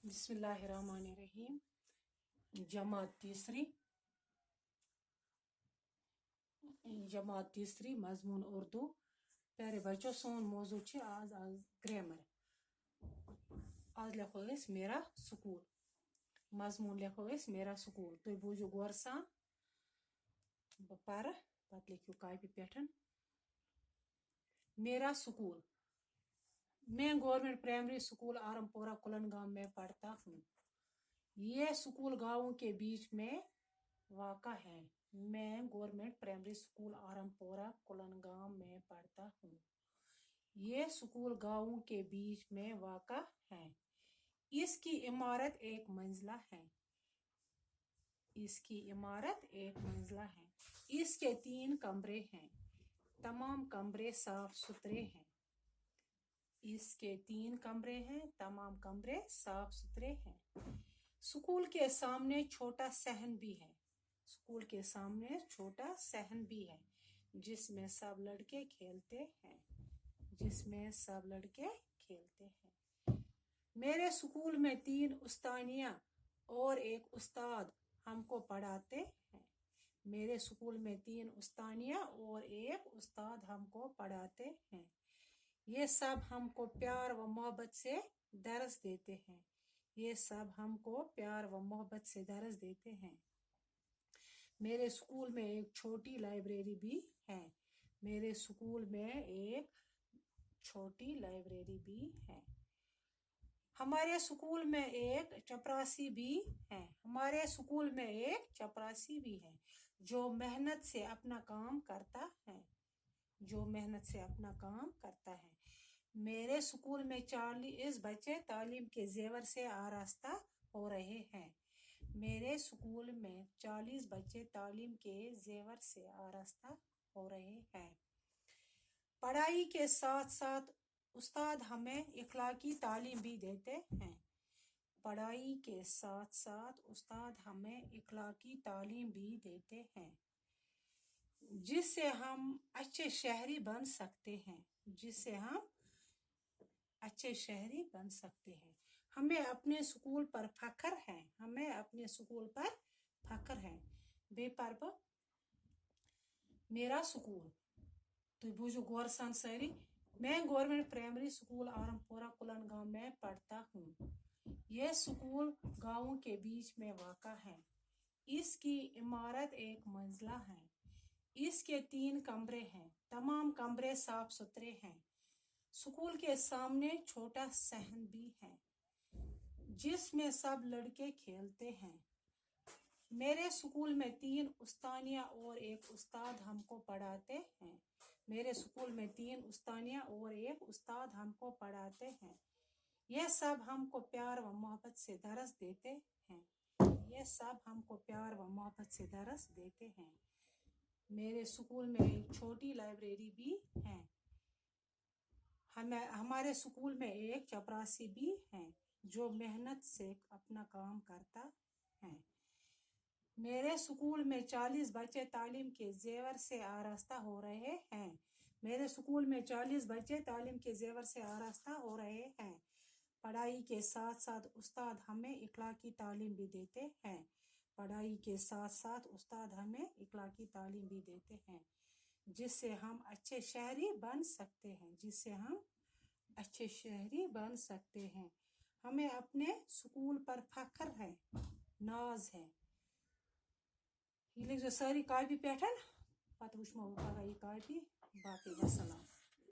बिस्मिल्लाहिर्रहमानिर्रहीम। जमात तीसरी मजमून उर्दू। प्यारे बच्चों, सोन मौजू छ आज ग्रामर। आज लिखो मेरा स्कूल। मजमून लिखो मेरा स्कूल। तुम बूझो गौर सान, बह पर पत लिखो कापी पे मेरा स्कूल। मैं गवर्नमेंट प्राइमरी स्कूल आरमपोरा कुलनगांव में पढ़ता हूँ। ये स्कूल गांवों के बीच में वाक़ा है। मैं गवर्नमेंट प्राइमरी स्कूल आरमपोरा कुलनगांव में पढ़ता हूँ। ये स्कूल गांवों के बीच में वाक़ा है। इसकी इमारत एक मंजिला है। इसकी इमारत एक मंजिला है। इसके 3 कमरे हैं। तमाम कमरे साफ सुथरे हैं। इसके 3 कमरे हैं। तमाम कमरे साफ सुथरे हैं। स्कूल के सामने छोटा सहन भी है। स्कूल के सामने छोटा सहन भी है, जिसमें सब लड़के खेलते हैं। जिसमें सब लड़के खेलते हैं। मेरे स्कूल में 3 उस्तानियाँ और एक उस्ताद हमको पढ़ाते हैं। मेरे स्कूल में 3 उस्तानियाँ और एक उस्ताद हमको पढ़ाते हैं। ये सब हमको प्यार व मोहब्बत से दर्स देते हैं। ये सब हमको प्यार व मोहब्बत से दर्स देते हैं। मेरे स्कूल में एक छोटी लाइब्रेरी भी है। मेरे स्कूल में एक छोटी लाइब्रेरी भी है। हमारे स्कूल में एक चपरासी भी है। हमारे स्कूल में एक चपरासी भी है, जो मेहनत से अपना काम करता है। जो मेहनत से अपना काम करता है। मेरे स्कूल में 40 बच्चे तालीम के जेवर से आरास्ता हो रहे हैं। मेरे स्कूल में 40 बच्चे तालीम के जेवर से आरास्ता हो रहे हैं। पढ़ाई के साथ साथ उस्ताद हमें इखलाकी तालीम भी देते हैं। पढ़ाई के साथ साथ उस्ताद हमें इखलाकी तालीम भी देते हैं, जिससे हम अच्छे शहरी बन सकते हैं। जिससे हम अच्छे शहरी बन सकते हैं। हमें अपने स्कूल पर फख्र है। हमें अपने स्कूल पर फख्र है। बेपर्ब मेरा स्कूल। तो बूझो गौर सान सारी। मैं गवर्नमेंट प्राइमरी स्कूल आरमपोरा कुलनगांव में पढ़ता हूँ। यह स्कूल गांवों के बीच में वाक़ा है। इसकी इमारत एक मंजिला है। इसके 3 कमरे हैं। तमाम कमरे साफ सुथरे हैं। स्कूल के सामने छोटा सहन भी है, जिसमें सब लड़के खेलते हैं। मेरे स्कूल में 3 उस्तानियाँ और एक उस्ताद हमको पढ़ाते हैं। मेरे स्कूल में 3 उस्तानियाँ और एक उस्ताद हमको पढ़ाते हैं। यह सब हमको प्यार व मोहब्बत से दर्स देते हैं। यह सब हमको प्यार व मोहब्बत से दर्स देते हैं। मेरे स्कूल में एक छोटी लाइब्रेरी भी है। हमारे स्कूल में एक चपरासी भी है, जो मेहनत से अपना काम करता है। मेरे स्कूल में 40 बच्चे तालीम के जेवर से आरास्ता हो रहे हैं। मेरे स्कूल में 40 बच्चे तालीम के जेवर से आरास्ता हो रहे हैं। पढ़ाई के साथ साथ उस्ताद हमें इखलाकी तालीम भी देते हैं। पढ़ाई के साथ साथ उस्ताद हमें इखलाकी तालीम भी देते हैं, जिससे हम अच्छे शहरी बन सकते हैं। जिससे हम अच्छे शहरी बन सकते हैं। हमें अपने स्कूल पर फख्र है, नाज है। ये लिख जो सारी कापी पे पत वुचमो पगह ये कापी। बाकी वसलाम।